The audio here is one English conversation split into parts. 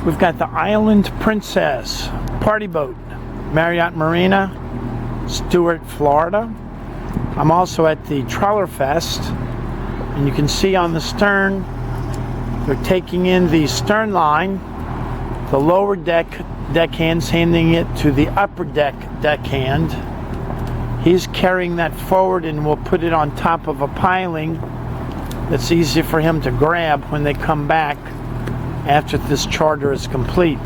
We've got the Island Princess party boat, Marriott Marina, Stuart, Florida. I'm also at the Trawler Fest, and you can see on the stern, they're taking in the stern line, the lower deckhands handing it to the upper deckhand. He's carrying that forward and will put it on top of a piling that's easy for him to grab when they come back after this charter is complete.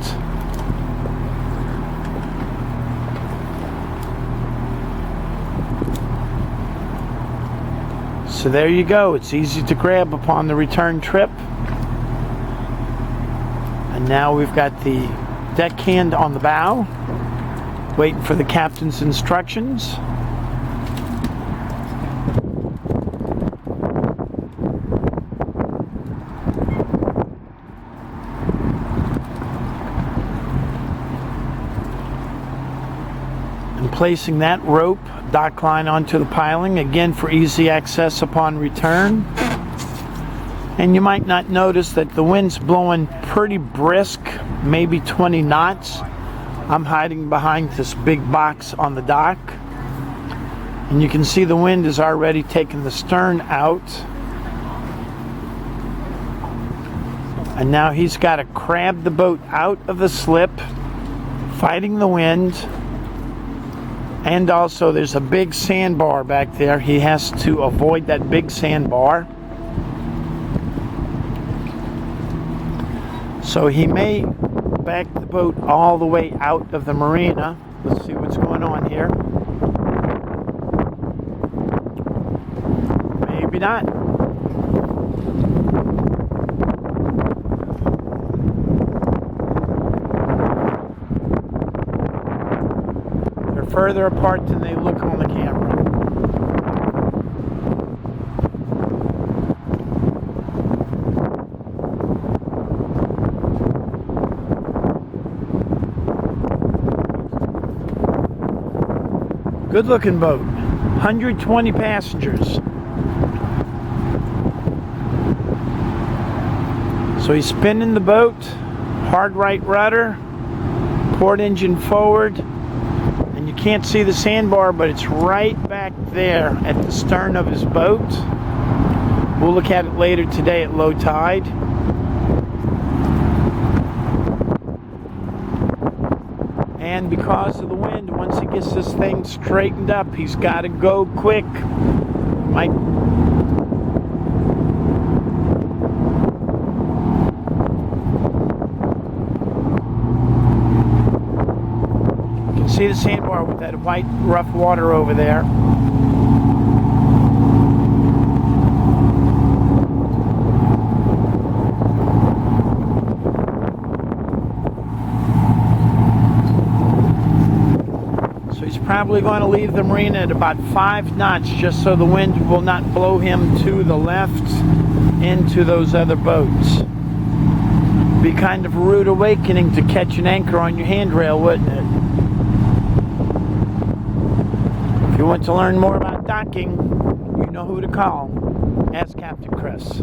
So there you go. It's easy to grab upon the return trip. And now we've got the deckhand on the bow, waiting for the captain's instructions. And placing that rope dock line onto the piling, again for easy access upon return. And you might not notice that the wind's blowing pretty brisk, maybe 20 knots. I'm hiding behind this big box on the dock, and you can see the wind is already taking the stern out. And now he's got to crab the boat out of the slip, fighting the wind. And also there's a big sandbar back there. He has to avoid that big sandbar. So he may back the boat all the way out of the marina. Let's see what's going on here. Maybe not. They're further apart than they look on the camera. Good looking boat, 120 passengers. So he's spinning the boat, hard right rudder, port engine forward, and you can't see the sandbar, but it's right back there at the stern of his boat. We'll look at it later today at low tide. And because of the wind, once he gets this thing straightened up, he's got to go quick. You can see the sandbar with that white rough water over there. Probably going to leave the marina at about 5 knots just so the wind will not blow him to the left into those other boats. Be kind of a rude awakening to catch an anchor on your handrail, wouldn't it? If you want to learn more about docking, you know who to call. Ask Captain Chris.